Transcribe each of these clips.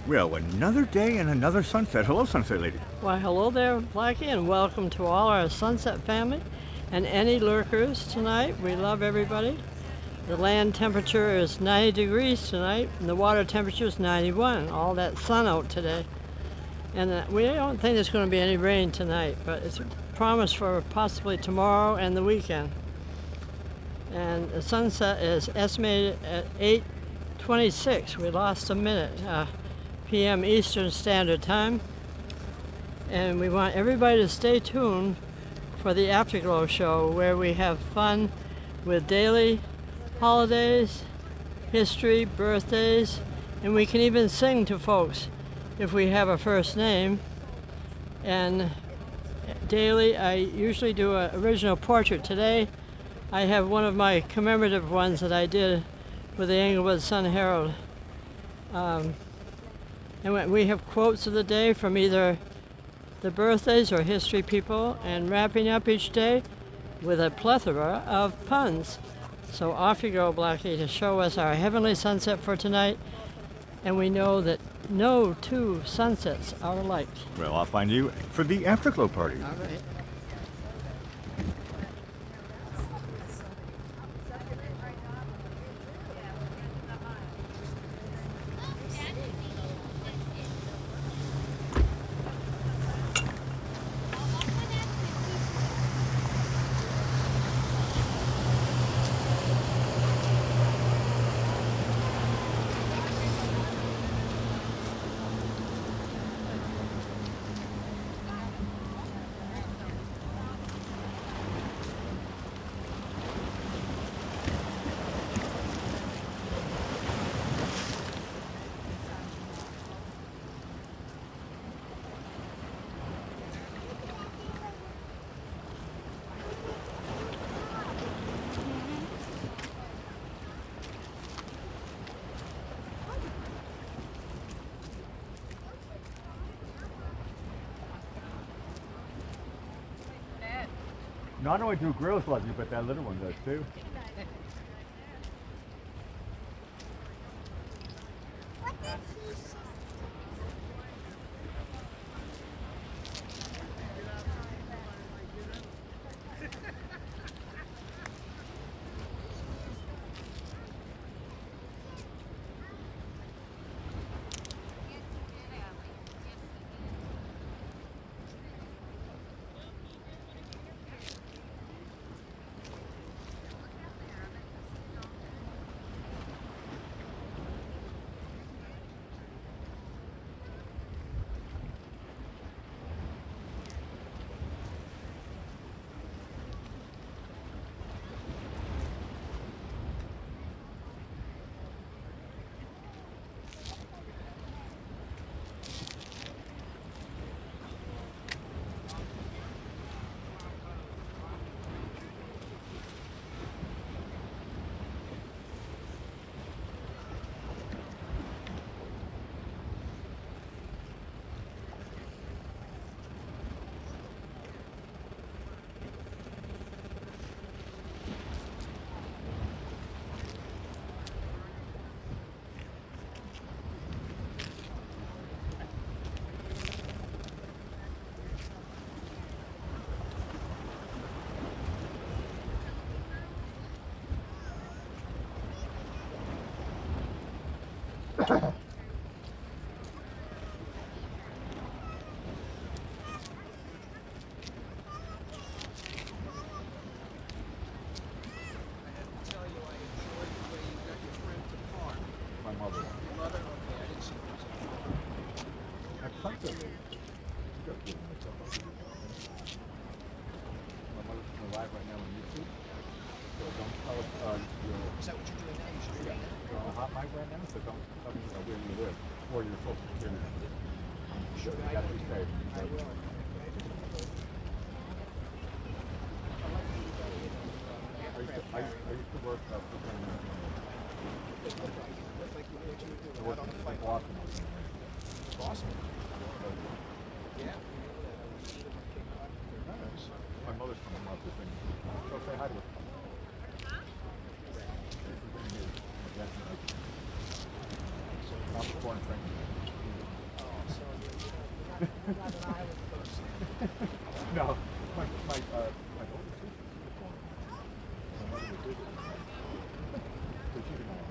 Well, another day and another sunset. Hello, Sunset Lady. Why, hello there, Blackie, and welcome to all our Sunset family and any lurkers tonight. We love everybody. The land temperature is 90 degrees tonight, and the water temperature is 91. All that sun out today. And we don't think there's going to be any rain tonight, but it's promised for possibly tomorrow and the weekend. And the sunset is estimated at 8:26. We lost a minute. p.m. Eastern Standard Time. And we want everybody to stay tuned for the Afterglow show, where we have fun with daily holidays, history, birthdays, and we can even sing to folks if we have a first name. And daily, I usually do an original portrait. Today, I have one of my commemorative ones that I did with the Englewood Sun Herald. And we have quotes of the day from either the birthdays or history people, and wrapping up each day with a plethora of puns. So off you go, Blackie, to show us our heavenly sunset for tonight. And we know that no two sunsets are alike. Well, I'll find you for the Afterglow party. All right. Not only do girls love you, but that little one does too. No, my older sister was born. My mother was visiting. So she didn't know.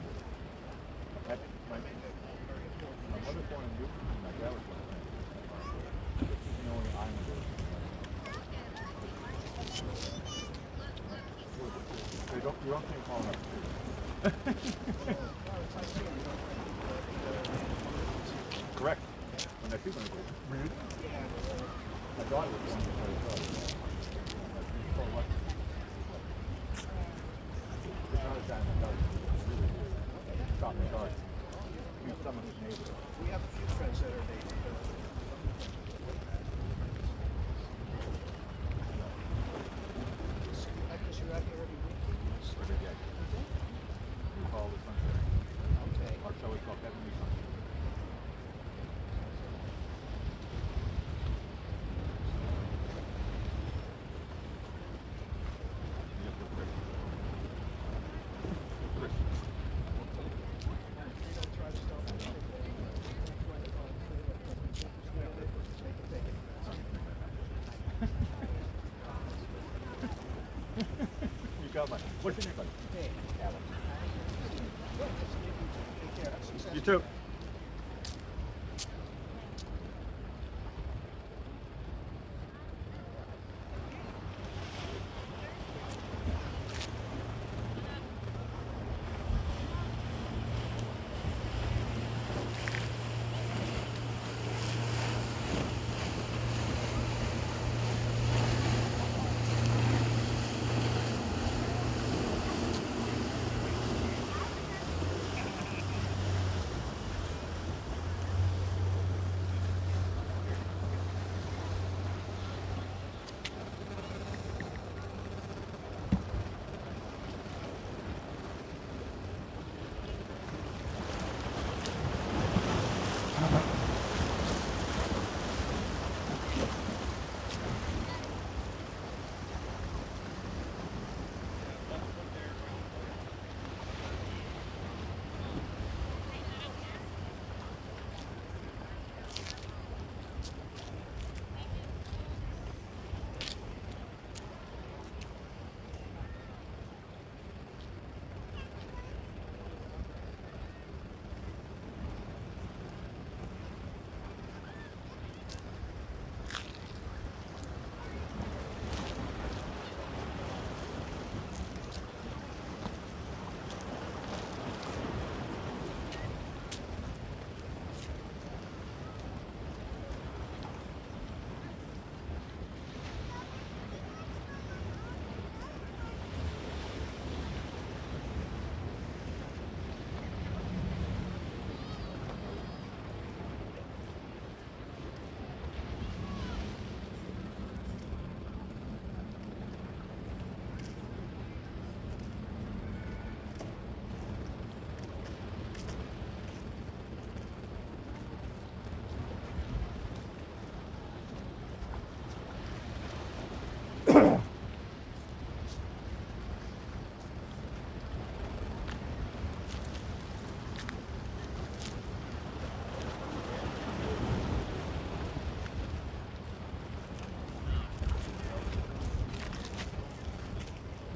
My mother was born in Newton, and my dad was born in Venice. This is the only islander. You don't think calling up. Correct. When I see one of those. Really? My daughter was born in Venice. It's not a time my daughter really shot in the dark. He's some of his neighbors. We have a few friends that are native. Because you're out here every week? Every day. We follow the sunset. Okay. Our show is called Heavenly Sunset. You got my. What's your name, buddy? Hey, Alex. Take care. Have success. You too.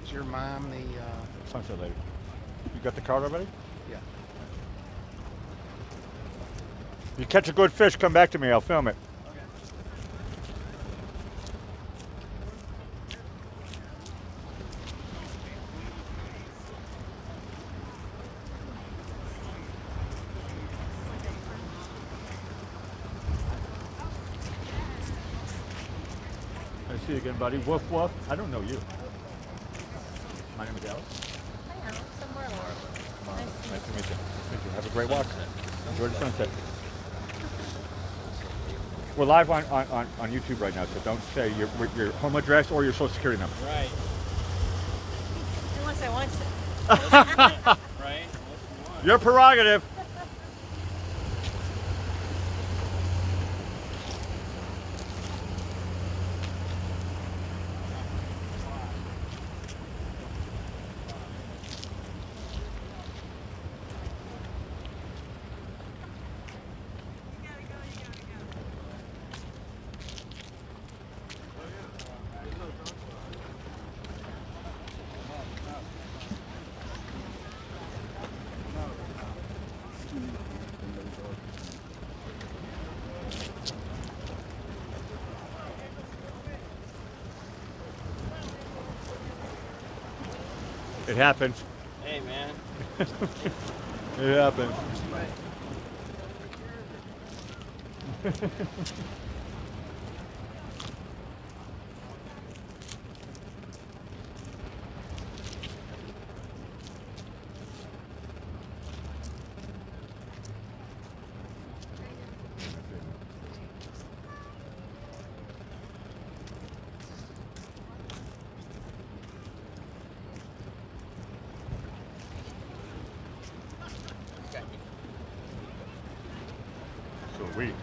Is your mom the... Sunset lady. You got the card already? Yeah. You catch a good fish, come back to me. I'll film it. Nice to see you again, buddy. Woof woof. I don't know you. My name is Alex. Hi, Alex. I'm Marla. Nice to meet you. Have a great walk. Enjoy the sunset. We're live on YouTube right now, so don't say your home address or your social security number. Right. Unless I want to. Right. Your prerogative. It happens. Hey, man. It happens. Sweet.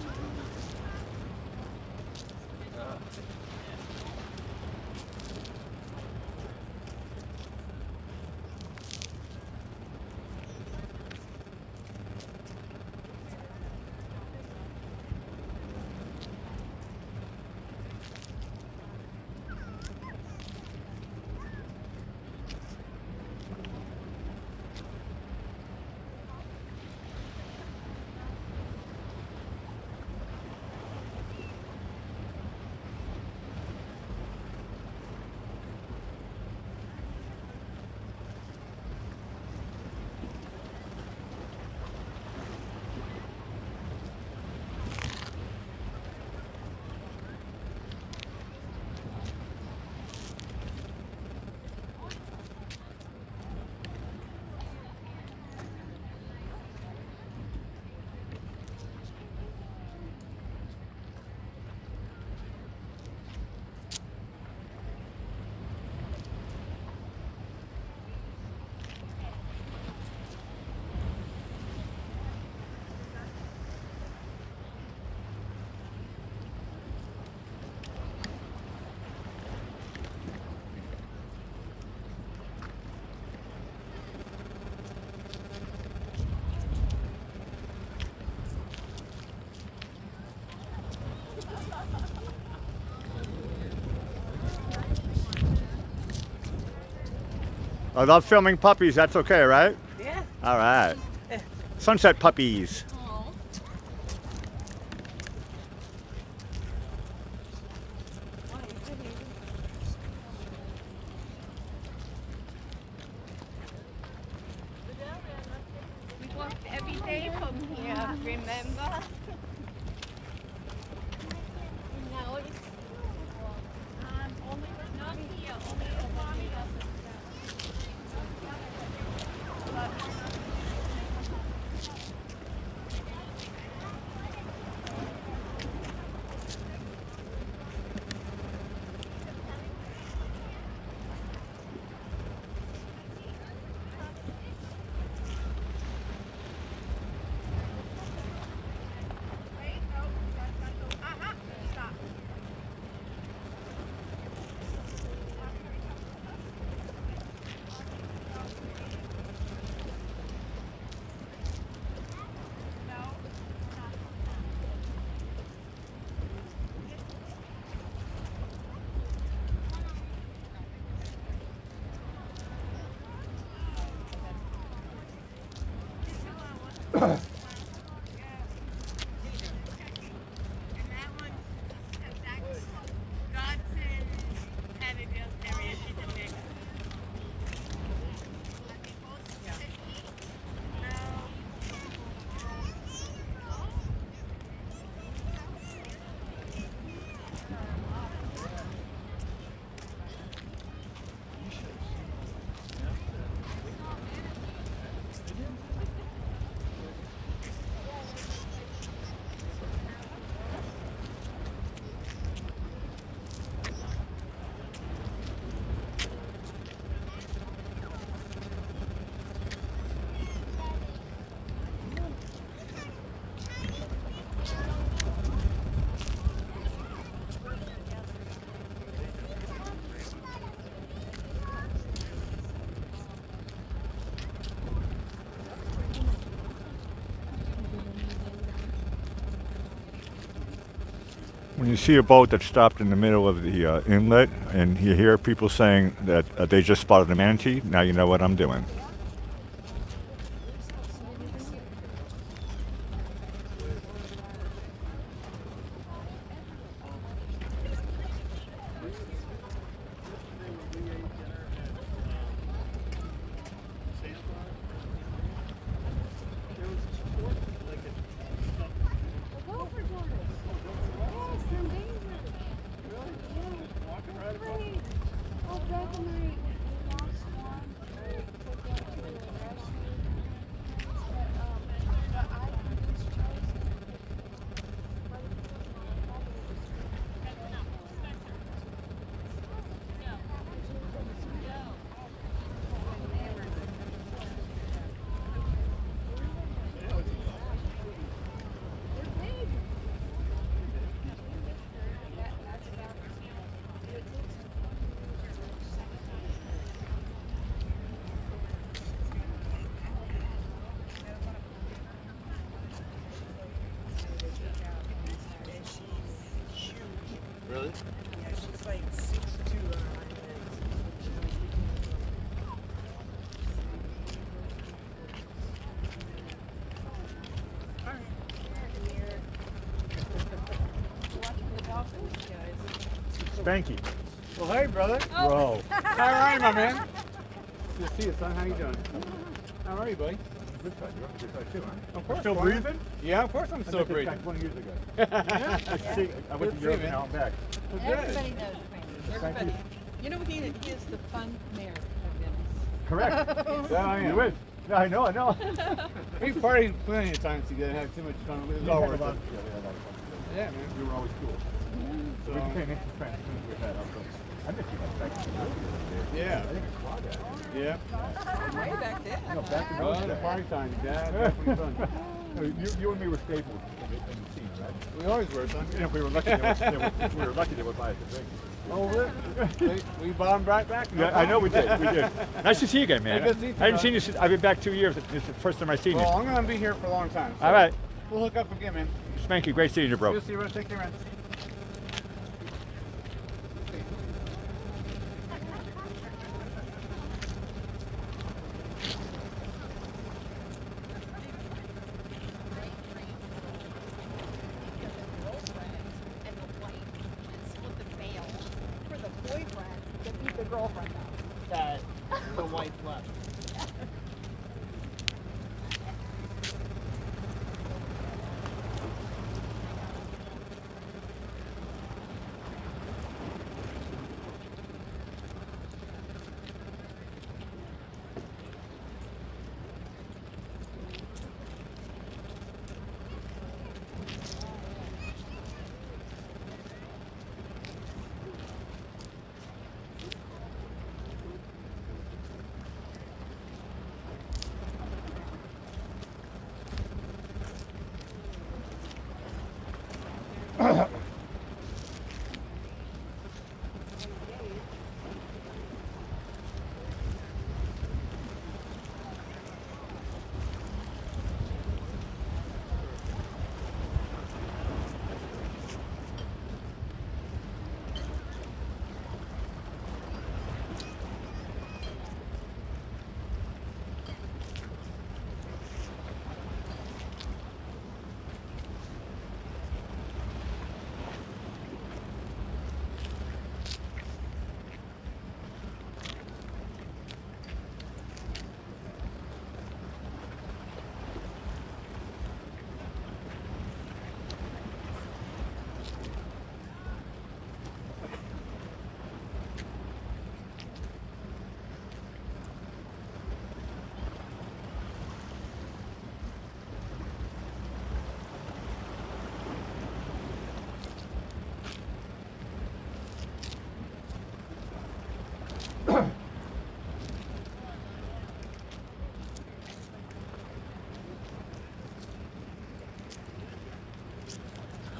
I love filming puppies. That's okay, right? Yeah. All right. Sunset puppies. Oh. We walked every day from here, remember? And now it's only not here, only When you see a boat that's stopped in the middle of the inlet and you hear people saying that they just spotted a manatee, now you know what I'm doing. Really? Yeah, she's like 6'2" on her hind legs. Watching the dolphins, guys. Spanky. Well, hey, brother. Bro. How are you, my man? Good to see you, son. How you doing? How are you, buddy? Good side. You're on the good side too, huh? Of course. Still brother. breathing? Yeah, of course I'm I still met this breathing. guy 20 years ago. Yeah? See, I went to Good to see Europe you, and man. now I'm back. Well, good. Everybody knows Frankie. Thank you. You know, he is the fun mayor of Venice. Correct. Yeah, I am. You is. Yeah, I know. We partied plenty of times together, had too much fun. It was We all had a worth lot it. of- yeah, we had a lot of fun together. Yeah, man. We were always cool. So, We became instant friends as soon as we met up. So I miss you guys back in the day. yeah. I think it's Quad actually. Yeah. Way back then. No, back in Well, those the days. party time, Dad. Definitely fun. No, you and me were staples in the scene, right? We always were, son. And if we were lucky, if we were lucky, they would buy us a drink. Oh, really? We bombed right back. No Yeah, I know we problem. did. We did. Nice to see you again, man. Hey, good to see you, I haven't brother. seen you since I've been back 2 years. This is the first time I've seen Well, you. I'm going to be here for a long time. So All right. We'll hook up again, man. Spanky, great seeing you, bro. Good to see you, brother. Take care, man. And the wife and split the bail for the boyfriend to beat the girlfriend up. That the wife left.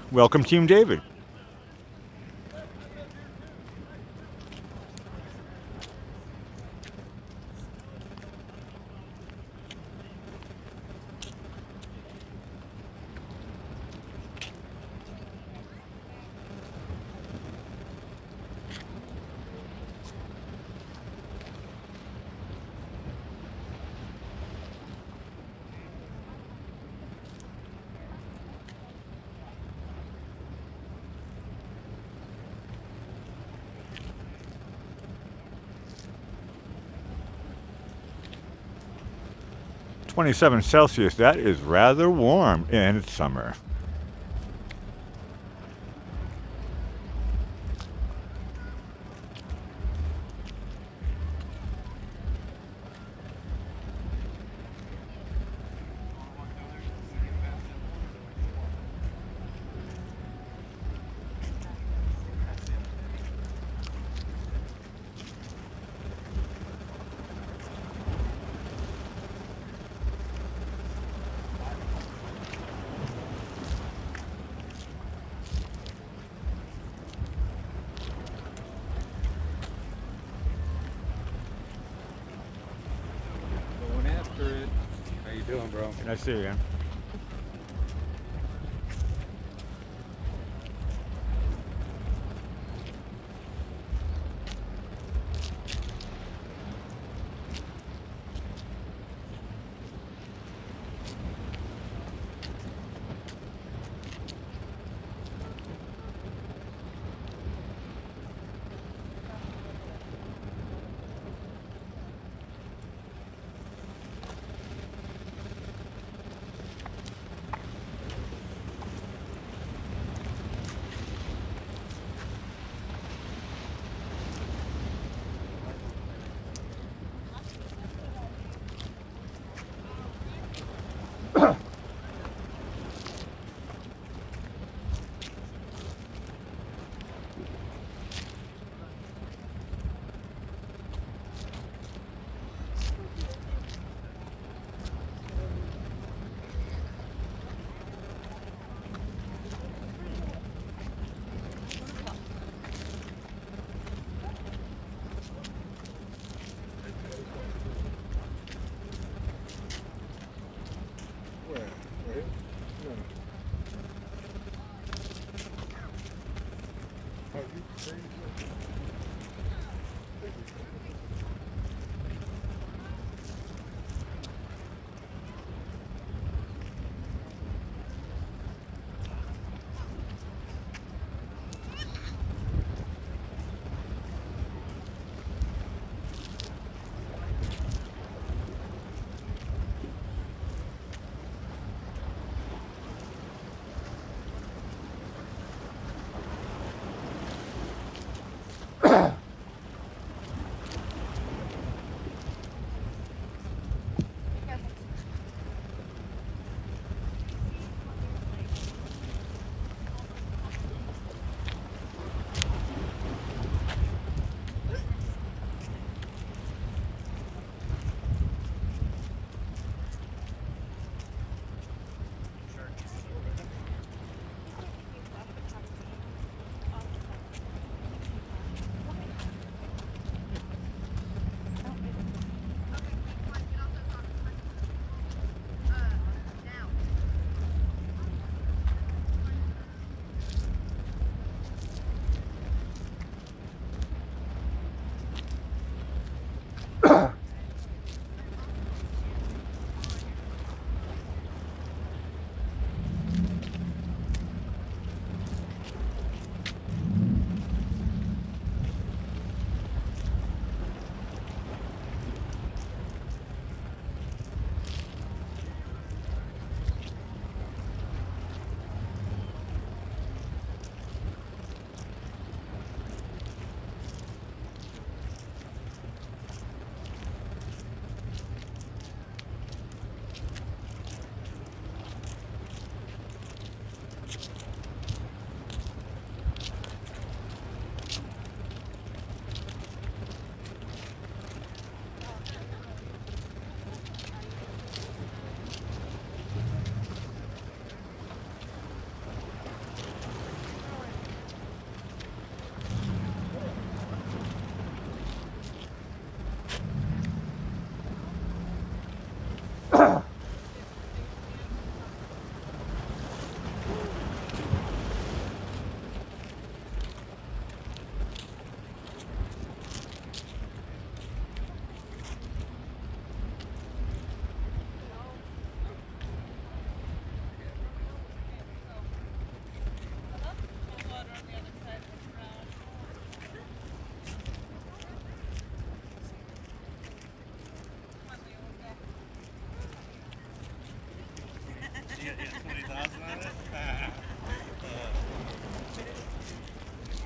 Welcome, Team David. .27 Celsius, that is rather warm in summer. Going after it. How you doing, bro? Nice to see you again. No. Are you crazy?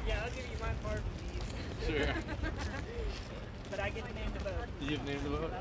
Yeah, I'll give you my part of these. Sure. But I get to name the boat. You've named the boat?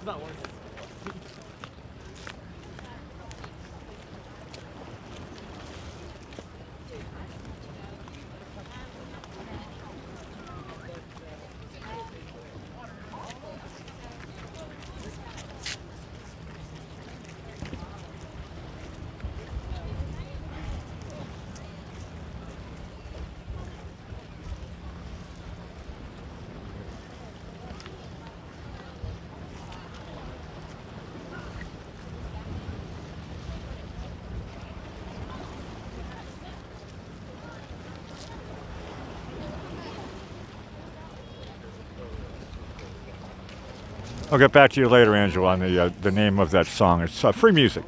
It's not working. I'll get back to you later, Angela, on the name of that song. It's free music.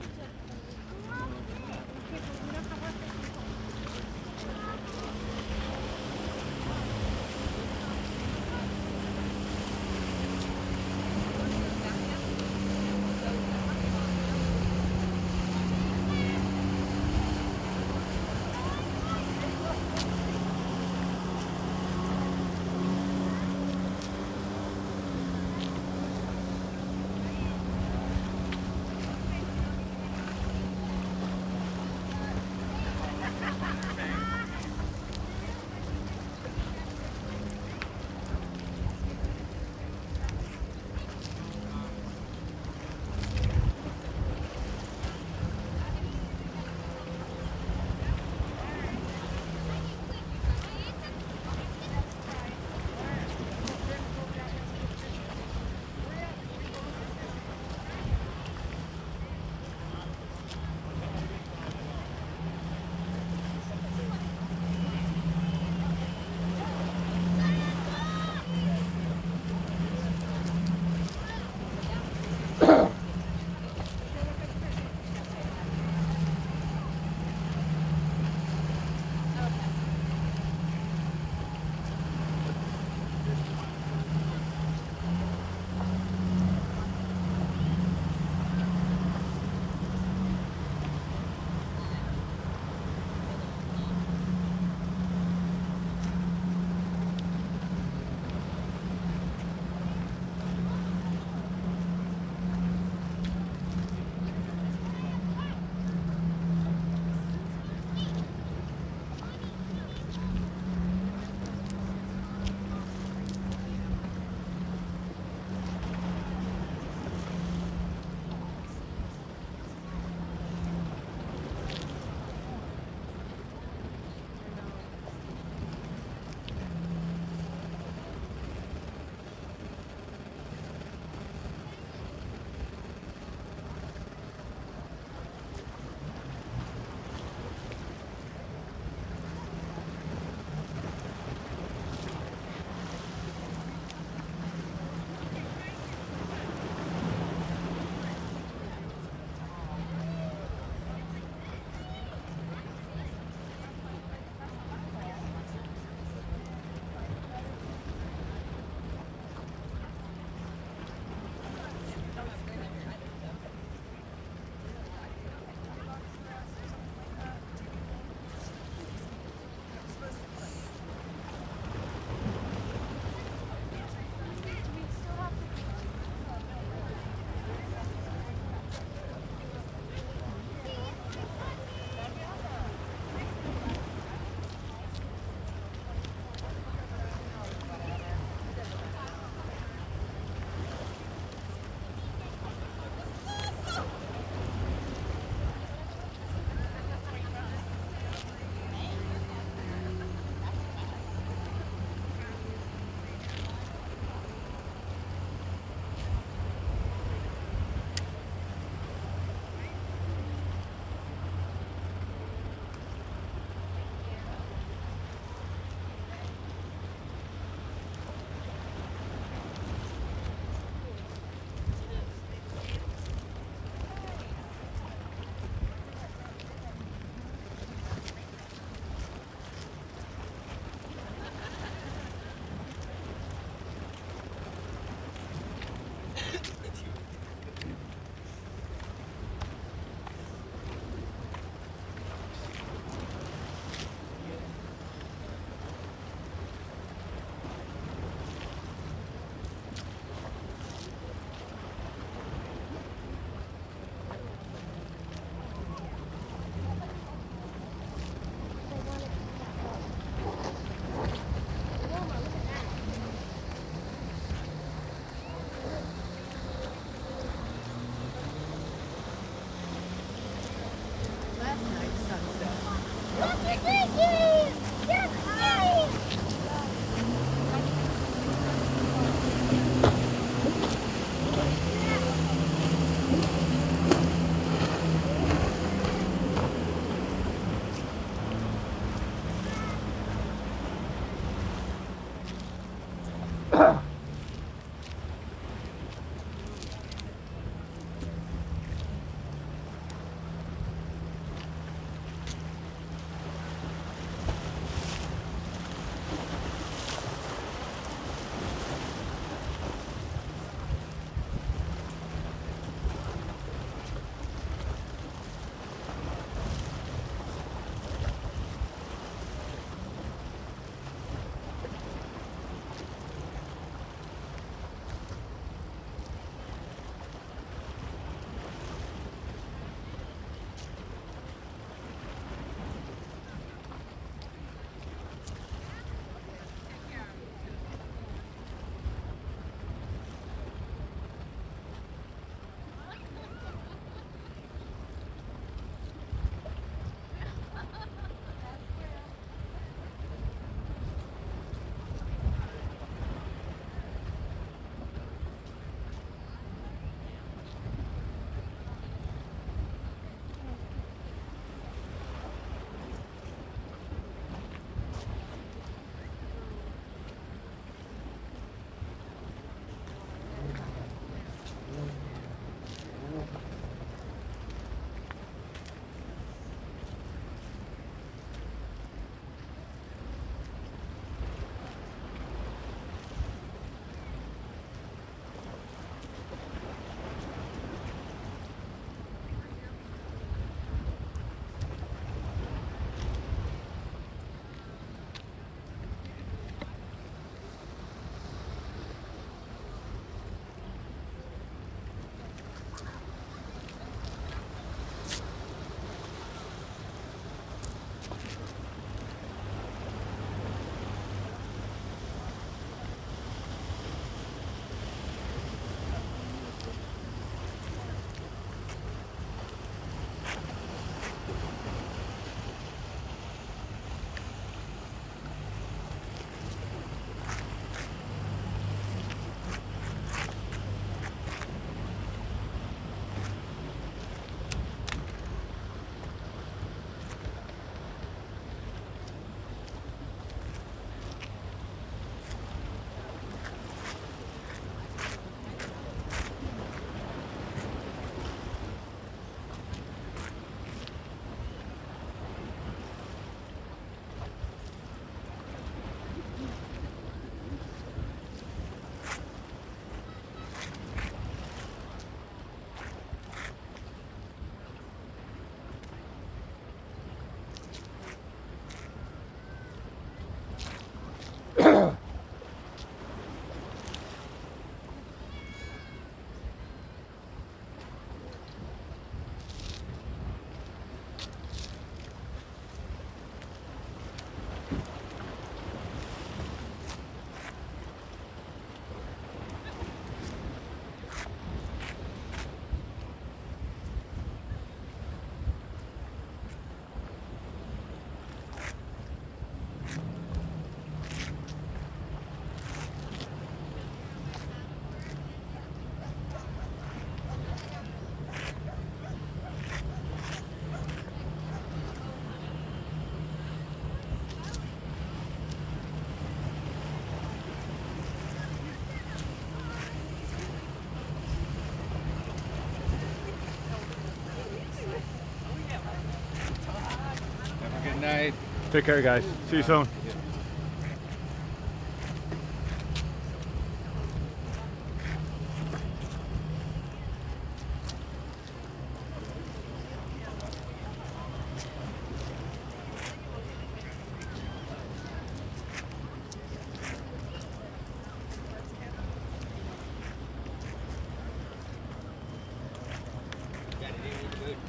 Take care, guys. See you soon.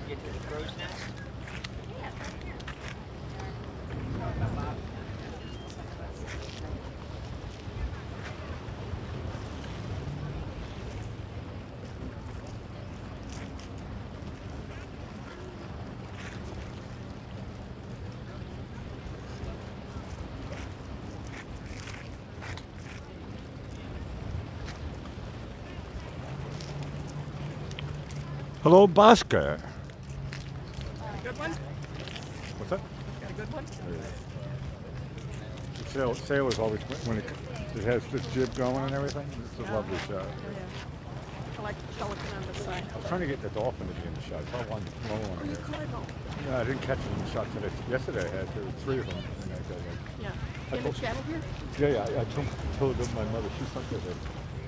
Get to the crow's nest. Hello, Bhaskar. Good one? What's that? Got a good one? The sail is always when it has this jib going and everything. It's a lovely shot. I like the pelican on the side. I was trying to get the dolphin to be in the shot. I saw one low Oh, one you there. caught it all. No, I didn't catch them in the shot today. Yesterday I had there were 3 of them. And I got like, Yeah. In the channel here? yeah, I told my mother she sunk it.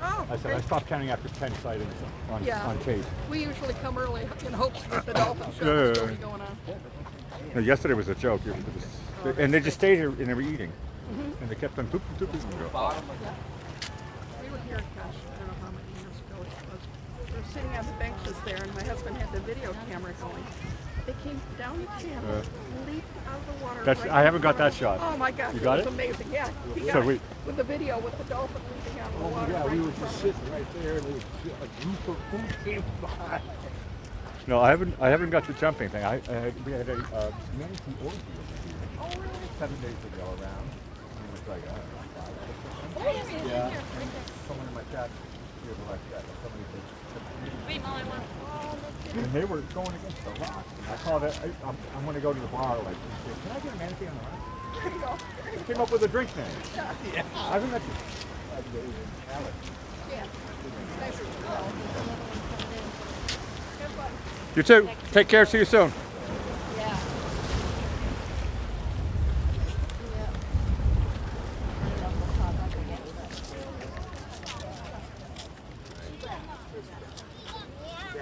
Oh, I said I stopped counting after 10 sightings on tape. We usually come early in hopes that the dolphin show Yeah. is still going on. No, yesterday was a joke. And they just stayed here and they were eating. And they kept on tooping and go. We were here, gosh, I don't know how many years ago it was. We were sitting on the benches there, and my husband had the video camera going. They came down the channel, leaped out of the water. Right I haven't in got front that of us. shot. Oh my gosh, You got it was it? amazing. Yeah, he So got it we- with the video with the dolphin leaping out of the water. Yeah, right we in were front just of us. sitting right there, and a group of food came by. No, I haven't got the jumping thing. We had a manatee orgy Oh, really? 7 days ago around. And it was like, I don't know, 5 or 6. Oh, yeah, right Yeah. there, right there. Someone in my chat here was like that. Somebody said, Wait, Molly, one. and they were going against the rock. And I called it. I'm going to go to the bar. Like, can I get a manatee on the rock? There you go. I came up with a drink name. Yeah. I think that's Alex. Yeah. Nice. Good fun. You too. Take care. See you soon. Yeah.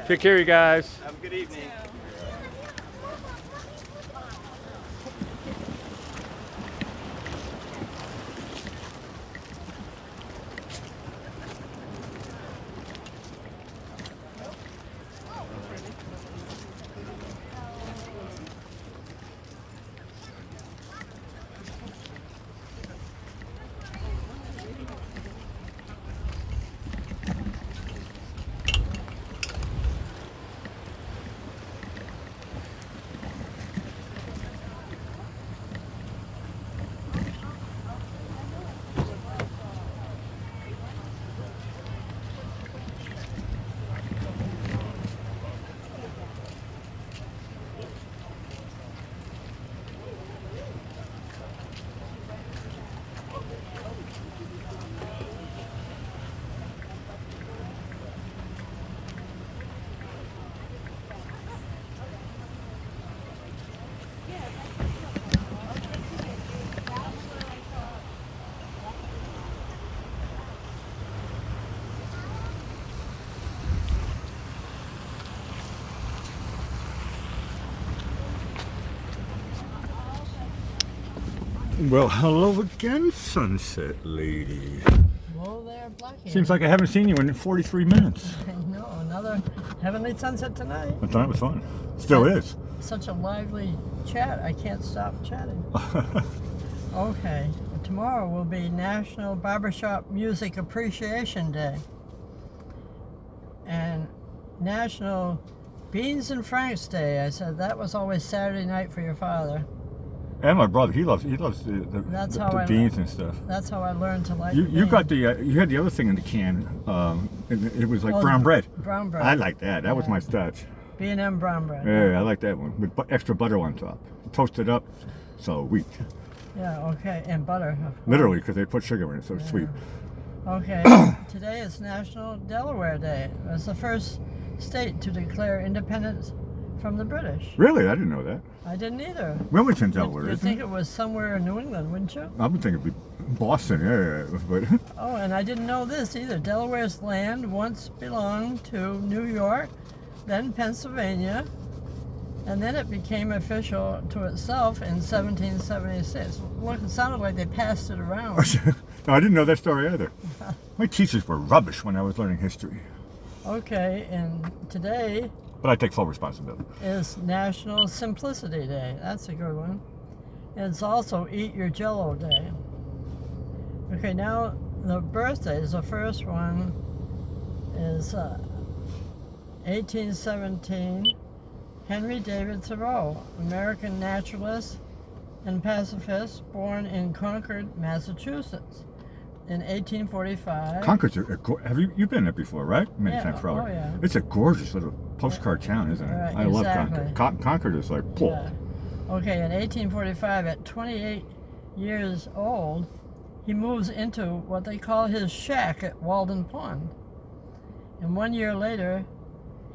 Take care, you guys. Have a good evening. Well, hello again, Sunset Lady. Whoa there, Blackie. Seems like I haven't seen you in 43 minutes. I know, another heavenly sunset tonight. I thought it was fun. Still is. Such a lively chat, I can't stop chatting. Okay, tomorrow will be National Barbershop Music Appreciation Day. And National Beans and Franks Day. I said that was always Saturday night for your father. And my brother, he loves the That's how I beans and stuff. That's how I learned to like You beans. got the you had the other thing in the can. And it was like Oh, brown bread. Brown bread. I like that. That was Yeah. my starch. B&M brown bread. Yeah, I like that one with extra butter on top. Toasted up, so wheat. Yeah, okay, and butter. Literally, because they put sugar in it, so it's sweet. Okay, today is National Delaware Day. It's the first state to declare independence from the British. Really? I didn't know that. I didn't either. Wilmington, Delaware, You'd isn't think it? it was somewhere in New England, wouldn't you? I would think it'd be Boston area, but Oh, and I didn't know this either. Delaware's land once belonged to New York, then Pennsylvania, and then it became official to itself in 1776. Look, it sounded like they passed it around. no, I didn't know that story either. My teachers were rubbish when I was learning history. Okay, and today But I take full responsibility. is National Simplicity Day. That's a good one. And it's also Eat Your Jell-O Day. Okay, now the birthdays. The first one is 1817. Henry David Thoreau, American naturalist and pacifist, born in Concord, Massachusetts, in 1845. Concord's have you've been there before, right? Many Yeah, times, probably. oh, yeah. It's a gorgeous little postcard town, isn't it? Right, I love exactly. Concord. Concord is like, pull. Yeah. Okay, in 1845, at 28 years old, he moves into what they call his shack at Walden Pond. And 1 year later,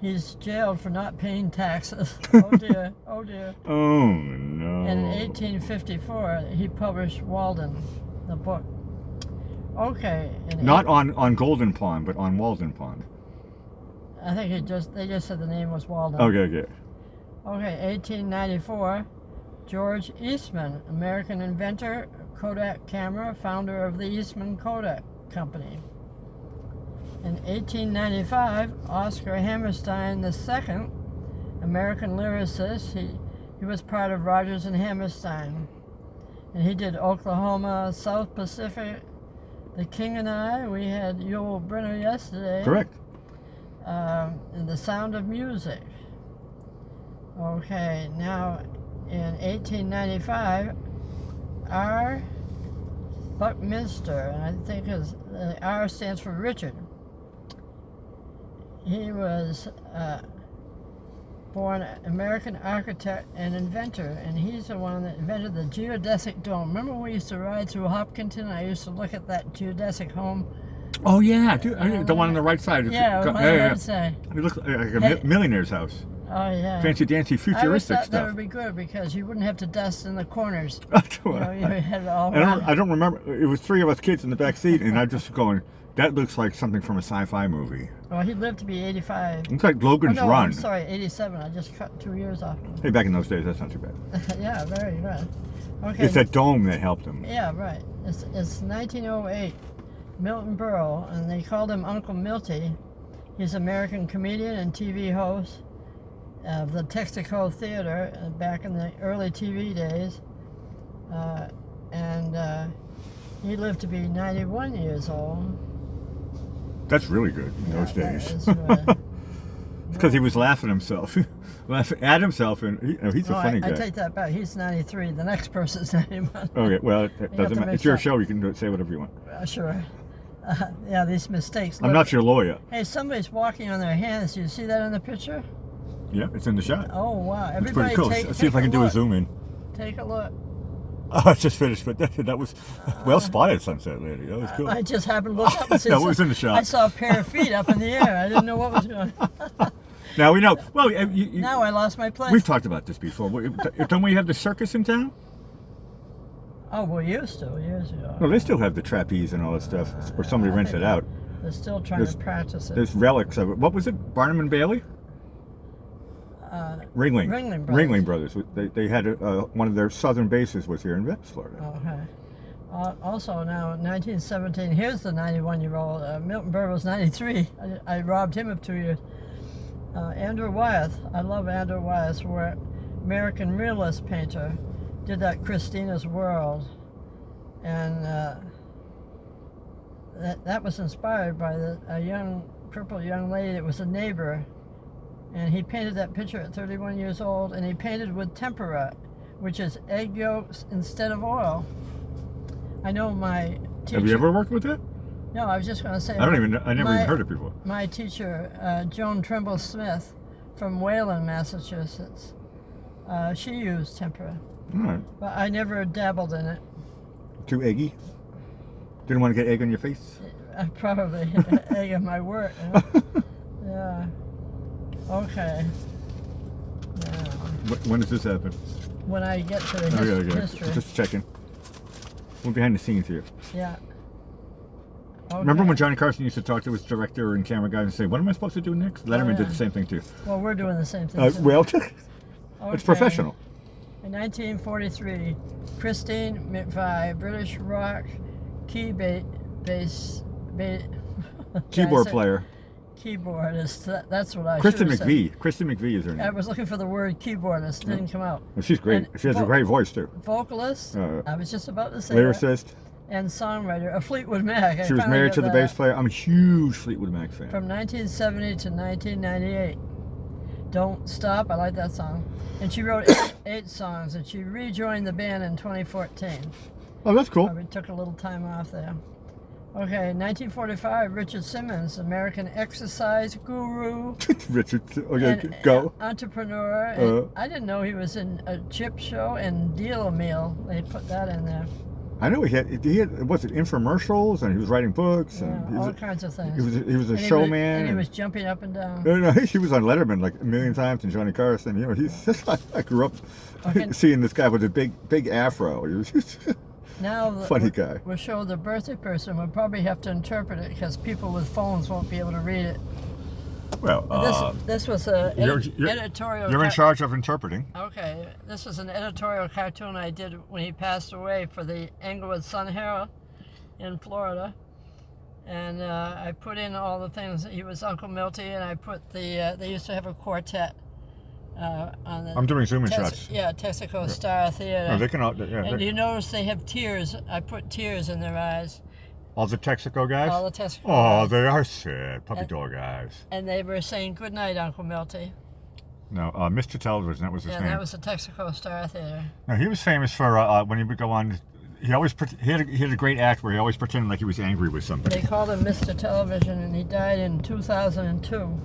he's jailed for not paying taxes. Oh dear, oh dear. Oh no. And in 1854, he published Walden, the book. Okay. Not on Golden Pond, but on Walden Pond. I think they just said the name was Walden. Okay, okay. Okay, 1894, George Eastman, American inventor, Kodak camera, founder of the Eastman Kodak Company. In 1895, Oscar Hammerstein II, American lyricist, he was part of Rodgers and Hammerstein. And he did Oklahoma, South Pacific, The King and I. We had Yul Brynner yesterday. Correct. And The Sound of Music. Okay, now in 1895, R. Buckminster, and I think R stands for Richard. He was born American architect and inventor, and he's the one that invented the geodesic dome. Remember when we used to ride through Hopkinton? I used to look at that geodesic home. Oh yeah, dude, the one on the right side. Yeah, what did I say? It looks like a millionaire's house. Oh yeah. Fancy dancy futuristic I thought stuff. that would be good because you wouldn't have to dust in the corners. You had it all I don't remember. It was three of us kids in the back seat, and I just going, that looks like something from a sci-fi movie. Well, he lived to be 85. Looks like Logan's oh, no, Run. I'm sorry, 87. I just cut 2 years off. Hey, back in those days, that's not too bad. Yeah, very good. Okay. It's that dome that helped him. Yeah, right. It's 1908. Milton Berle, and they called him Uncle Milty. He's an American comedian and TV host of the Texaco Theater back in the early TV days. He lived to be 91 years old. That's really good in those that days. is, It's because he was laughing himself, laughing at himself, and he's a funny guy. I take that back. He's 93. The next person's 91. Okay, well, it doesn't matter. It's your show. You can say whatever you want. Sure. Yeah, these mistakes. I'm not your lawyer. Hey, somebody's walking on their hands. Do you see that in the picture? Yeah, it's in the shot. Oh, wow. It's pretty cool. Let's see if I can do a zoom in. Take a look. Oh, I just finished, but that was well spotted, Sunset Lady. That was cool. I just happened to look up and see. That was in the shot. I saw a pair of feet up in the air. I didn't know what was going on. Now we know. Well, now I lost my place. We've talked about this before. Don't we have the circus in town? Oh, we used to years ago. Well, they still have the trapeze and all that stuff, or somebody rents it out. They're still trying to practice it. There's relics of it. What was it? Barnum and Bailey? Ringling. Ringling Brothers. They had one of their southern bases was here in Venice, Florida. Okay. Also now, 1917. Here's the 91-year-old. Milton Berle was 93. I robbed him of 2 years. Andrew Wyeth. I love Andrew Wyeth. We're American realist painter. Did that Christina's World, and that was inspired by a young purple young lady that was a neighbor, and he painted that picture at 31 years old, and he painted with tempera, which is egg yolks instead of oil. I know my teacher. Have you ever worked with that? No, I was just going to say. I never even heard it before. My teacher, Joan Trimble Smith, from Wayland, Massachusetts, she used tempera. All right. But I never dabbled in it. Too eggy? Didn't want to get egg on your face? Probably egg on my work. Yeah. Okay. When does this happen? When I get to the Okay. history. Just checking. We're behind the scenes here. Yeah. Okay. Remember when Johnny Carson used to talk to his director and camera guys and say, "What am I supposed to do next?" Letterman did the same thing too. Well, we're doing the same thing. Well, Okay. it's professional. In 1943, Christine McVie, British rock keyboard Player. Keyboardist. That's what I Kristen should have McVie. Kristen McVie is her name. I was looking for the word keyboardist. Didn't come out. Well, she's great. And She has a great voice too. Vocalist. I was just about to say Lyricist. that. And songwriter. A Fleetwood Mac. She was married to the bass player. I'm a huge Fleetwood Mac fan. From 1970 to 1998. Don't Stop. I like that song. And she wrote 8 songs, and she rejoined the band in 2014. Oh, that's cool. Probably took a little time off there. Okay, 1945, Richard Simmons, American exercise guru. Richard, okay, and go. Entrepreneur. And I didn't know he was in a chip show and Deal-A-Meal. They put that in there. I know he had was it infomercials, and he was writing books, and all kinds of things. He was a showman, and he was jumping up and down. No, he was on Letterman like a million times, and Johnny Carson. You know, he's just I grew up seeing this guy with a big afro. He was now funny guy. We'll show the birthday person. We'll probably have to interpret it because people with phones won't be able to read it. Well, this was an editorial. You're in charge of interpreting. Okay, this was an editorial cartoon I did when he passed away for the Englewood Sun-Herald in Florida, and I put in all the things. He was Uncle Milty, and I put the. They used to have a quartet on the. I'm doing zoom in shots. Yeah, Texaco Star Theater. Oh, they can all. Yeah, and you notice they have tears. I put tears in their eyes. All the Texaco guys? All the Texaco guys. guys. They are sad. Puppy dog guys. And they were saying, "Good night, Uncle Milty." No, Mr. Television, that was his name. Yeah, that was the Texaco Star Theater. No, he was famous for when he would go on, he had a great act where he always pretended like he was angry with somebody. They called him Mr. Television, and he died in 2002.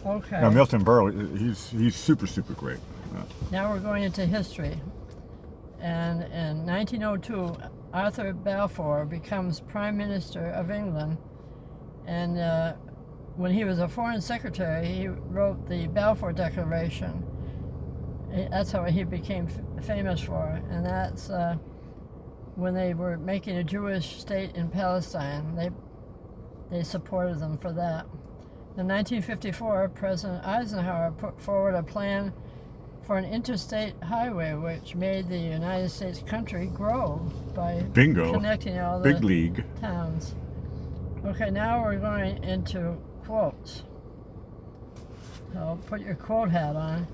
Okay. Now, Milton Berle, he's super great. Now we're going into history. And in 1902, Arthur Balfour becomes Prime Minister of England, and when he was a Foreign Secretary, he wrote the Balfour Declaration. That's how he became famous for, and that's when they were making a Jewish state in Palestine. They supported them for that. In 1954, President Eisenhower put forward a plan for an interstate highway which made the United States country grow by connecting all the big league towns. Okay, now we're going into quotes. So put your quote hat on.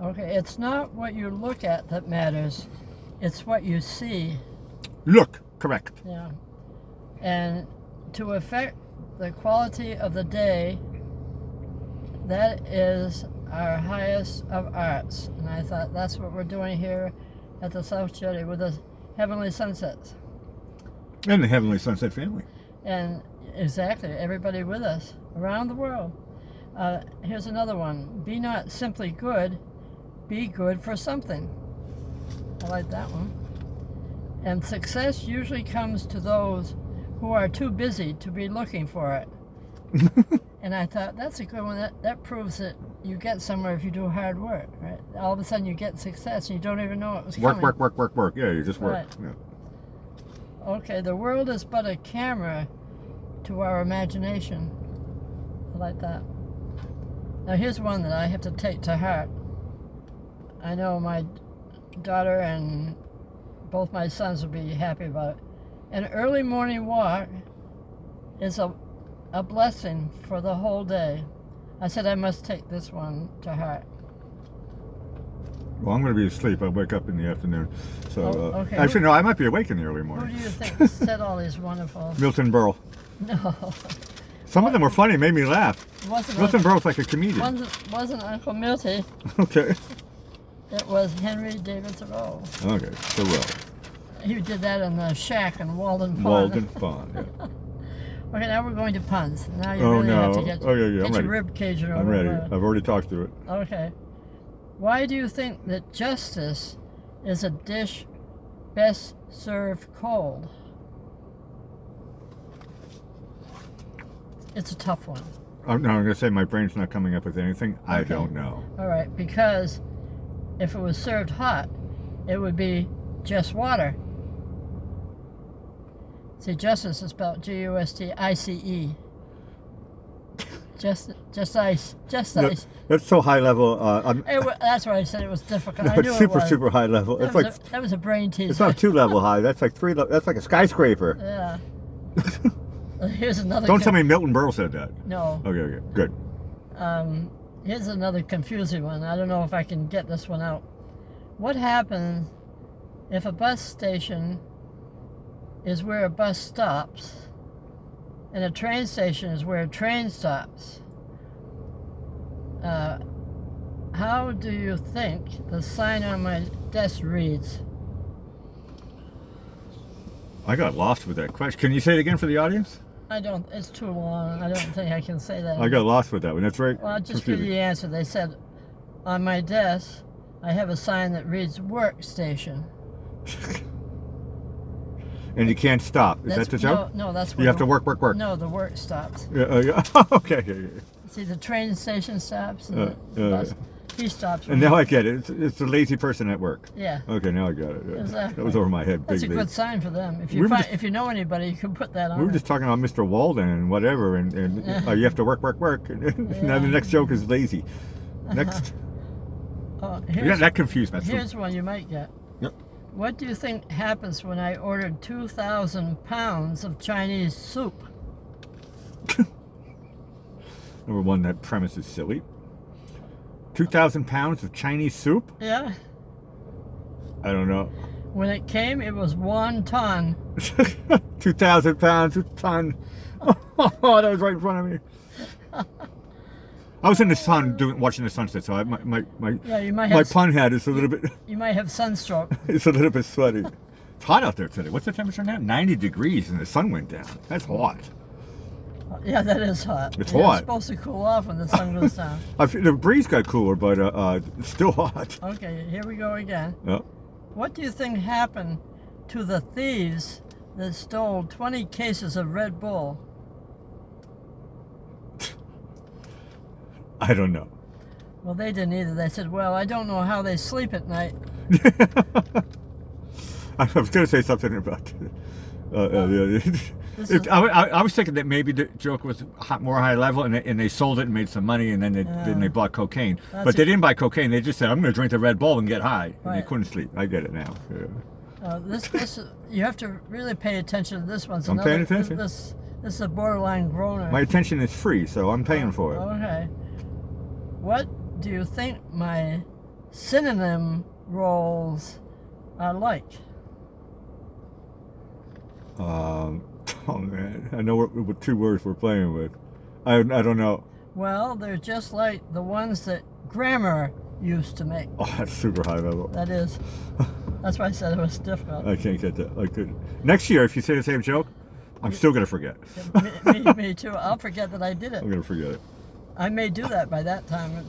Okay, it's not what you look at that matters, it's what you see. Look, correct. Yeah. And to affect the quality of the day, that is our highest of arts. And I thought that's what we're doing here at the South Jetty with the Heavenly Sunsets. And the Heavenly Sunset family. And exactly, everybody with us around the world. Here's another one. Be not simply good, be good for something. I like that one. And success usually comes to those who are too busy to be looking for it. And I thought, that's a good one. That proves that you get somewhere if you do hard work, right? All of a sudden you get success and you don't even know it was coming. Work. Yeah, you just work. Right. Yeah. Okay, the world is but a camera to our imagination. I like that. Now here's one that I have to take to heart. I know my daughter and both my sons will be happy about it. An early morning walk is a blessing for the whole day. I said I must take this one to heart. Well, I'm going to be asleep. I'll wake up in the afternoon. So, okay. Actually, no, I might be awake in the early Who morning. do you think said all these wonderful? Milton Berle. No. Some of them were funny, made me laugh. Milton Berle's like a comedian. Wasn't Uncle Milty. Okay. It was Henry David Thoreau. Okay, Thoreau. He did that in the shack in Walden Pond. Walden Pond, yeah. Okay, now we're going to puns. Now you really have to get, I'm your ready. rib cage over. I'm ready. I've already talked through it. Okay. Why do you think that justice is a dish best served cold? It's a tough one. I'm going to say my brain's not coming up with anything. I don't know. All right, because if it was served hot, it would be just water. See, justice is spelled G-U-S-T-I-C-E. Just ice. Just ice. That's so high level. That's why I said it was difficult. No, I knew it's super, it was. super high level. It's like That was a brain teaser. it's not 2 level high. That's like 3 level. That's like a skyscraper. Yeah. Here's another. Don't tell me Milton Berle said that. No. Okay, good. Here's another confusing one. I don't know if I can get this one out. What happens if a bus station is where a bus stops and a train station is where a train stops? How do you think the sign on my desk reads? I got lost with that question. Can you say it again for the audience? I don't, it's too long. I don't think I can say that. I got lost with that one. That's right. Well, I'll just give you the answer. They said, on my desk, I have a sign that reads workstation. And you can't stop. Is that the joke? No, that's where you have to work. No, the work stops. Yeah, okay. See, the train station stops, and the bus, he stops. And now I get it. It's the lazy person at work. Yeah. Okay, now I got it. Yeah. Exactly. That was over my head. That's big a league. good sign for them. If We you were if you know anybody, you can put that on. We were just talking about Mr. Walden and whatever, and you have to work. And now the next joke is lazy. Next. Yeah, that confused me. Here's one you might get. Yep. What do you think happens when I ordered 2,000 pounds of Chinese soup? Number one, that premise is silly. 2,000 pounds of Chinese soup? Yeah. I don't know. When it came, it was 1 ton. 2,000 pounds, a ton. Oh, that was right in front of me. I was in the sun watching the sunset, so my pun head is a little bit. You might have sunstroke. It's a little bit sweaty. It's hot out there today. What's the temperature now? 90 degrees, and the sun went down. That's hot. Yeah, that is hot. It's hot. It's supposed to cool off when the sun goes down. The breeze got cooler, but it's still hot. Okay, here we go again. Yep. What do you think happened to the thieves that stole 20 cases of Red Bull? I don't know. Well, they didn't either. They said, well, I don't know how they sleep at night. I was going to say something about I was thinking that maybe the joke was more high level, and they sold it and made some money, and then they bought cocaine. But they didn't buy cocaine. They just said, I'm going to drink the Red Bull and get high. And they couldn't sleep. I get it now. Yeah. This you have to really pay attention to this one. I'm paying attention. This is a borderline groaner. My attention is free, so I'm paying for it. Okay. What do you think my synonym roles are like? Oh man, I know what 2 words we're playing with. I don't know. Well, they're just like the ones that grammar used to make. Oh, that's super high level. That is. That's why I said it was difficult. I can't get that. I couldn't. Next year, if you say the same joke, I'm still gonna forget. Me too. I'll forget that I did it. I'm gonna forget it. I may do that by that time.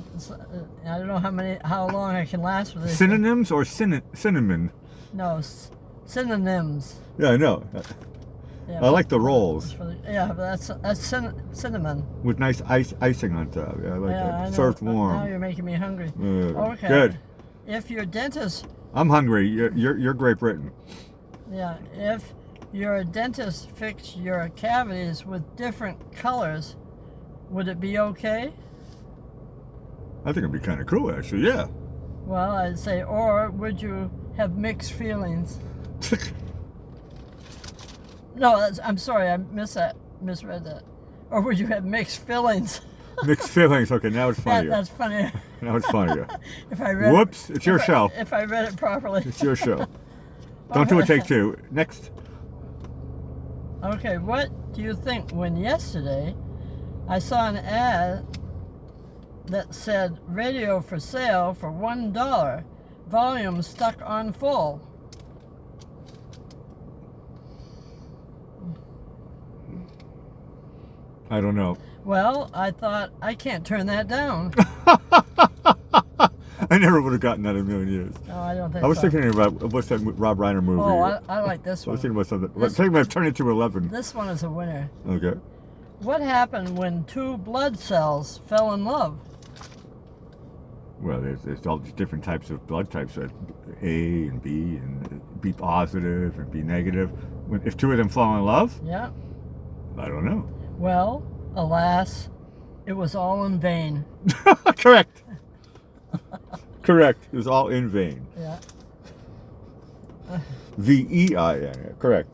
I don't know how long I can last with this. Synonyms or cinnamon? No, synonyms. Yeah, I know. Yeah, I like the rolls. Yeah, but that's cinnamon. With nice icing on top. Yeah, I like that. I know. Served warm. Now you're making me hungry. Okay. Good. If your dentist. I'm hungry. You're Great Britain. Yeah. If your dentist fixed your cavities with different colors, would it be okay? I think it'd be kind of cool, actually. Yeah. Well, I'd say, or would you have mixed feelings? No, I'm sorry, I misread that. Or would you have mixed feelings? Mixed feelings. Okay, now it's funnier. That's funnier. Now it's funnier. If I read Whoops! It's your show. If I read it properly. It's your show. Don't do a take 2. Next. Okay, what do you think when yesterday I saw an ad that said radio for sale for $1, volume stuck on full? I don't know. Well, I thought, I can't turn that down. I never would have gotten that in a million years. No, I don't think so. I was thinking about, what's that Rob Reiner movie? Oh, I like this I one. was thinking about something. I was thinking about Turning to 11. This one is a winner. Okay. What happened when two blood cells fell in love? Well, there's all these different types of blood types, A and B, and B positive and B negative. If two of them fall in love, Yeah. I don't know. Well, alas, it was all in vain. Correct. Correct. It was all in vain. Yeah. VEIN. Correct.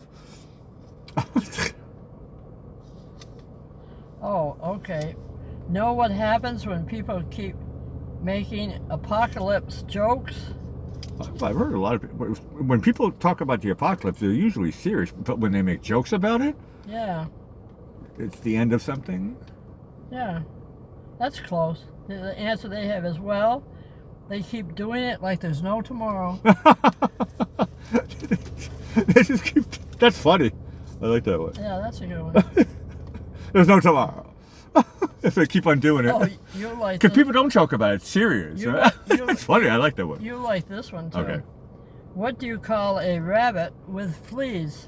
Oh, okay. Know what happens when people keep making apocalypse jokes? I've heard a lot of people. When people talk about the apocalypse, they're usually serious, but when they make jokes about it, Yeah. it's the end of something. Yeah. That's close. The answer they have is, well, they keep doing it like there's no tomorrow. They just keep. That's funny. I like that one. Yeah, that's a good one. There's no tomorrow. If they keep on doing it. Oh, you like Because this? people don't joke about it. It's serious. You- Right? you- It's funny. I like that one. You like this one too. Okay. What do you call a rabbit with fleas?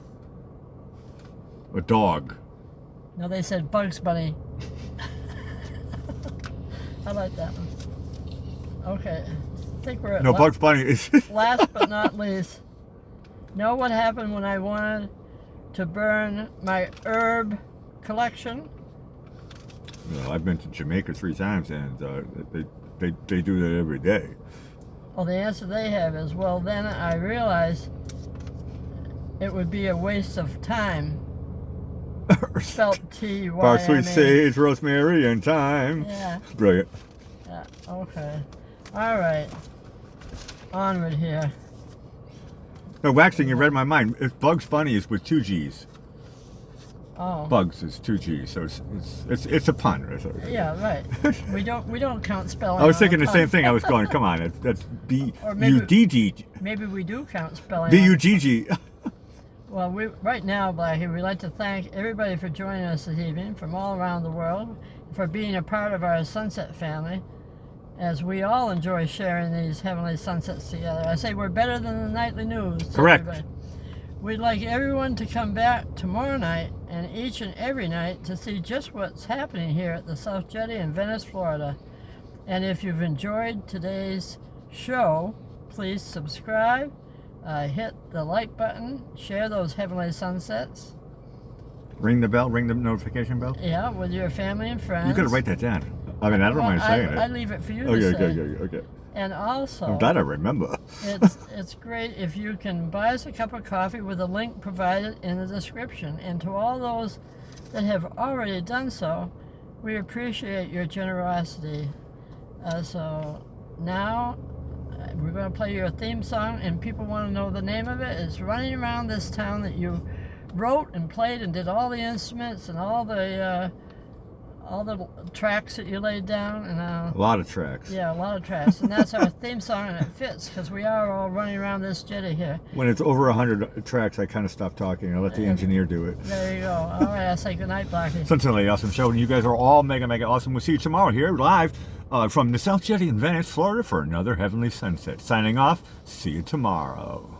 A dog. No, they said Bugs Bunny. I like that one. Okay. I think we're at No, Bugs Bunny is. last but not least. Know what happened when I wanted to burn my herb collection? Well, I've been to Jamaica 3 times, and they do that every day. Well, the answer they have is, well, then I realized it would be a waste of time. Spelled T-Y-M-E. Parsley, sage, rosemary, and thyme. Yeah. Brilliant. Yeah, okay. All right. Onward here. No, waxing, you read my mind. If Bugs Bunny is with 2 G's. Oh. Bugs is 2 G's, so it's a pun. Yeah, right. We don't count spelling. I was on thinking a the same pun. thing. I was going, come on, that's Or maybe- B-U-D-D. Maybe we do count spelling. B-U-G-G. Well, right now, Blackie, we'd like to thank everybody for joining us this evening from all around the world, for being a part of our Sunset family, as we all enjoy sharing these heavenly sunsets together. I say we're better than the nightly news. to Correct. everybody. We'd like everyone to come back tomorrow night and each and every night to see just what's happening here at the South Jetty in Venice, Florida. And if you've enjoyed today's show, please subscribe, hit the like button, share those heavenly sunsets. Ring the bell, ring the notification bell. Yeah, with your family and friends. You got to write that down. I mean, I don't mind saying I it. leave it for you to Okay, say. okay. And also, I'm glad I remember. it's great if you can buy us a cup of coffee with a link provided in the description. And to all those that have already done so, we appreciate your generosity. So now we're going to play your theme song, and people want to know the name of it. It's Running Around This Town, that you wrote and played and did all the instruments and all the tracks that you laid down. And A lot of tracks. yeah, a lot of tracks. And that's our theme song, and it fits because we are all running around this jetty here. When it's over 100 tracks, I kind of stop talking. I let the engineer do it. There you go. All right, I say goodnight, Blackie. Cincinnati Awesome Show, and you guys are all mega awesome. We'll see you tomorrow here live from the South Jetty in Venice, Florida for another Heavenly Sunset. Signing off. See you tomorrow.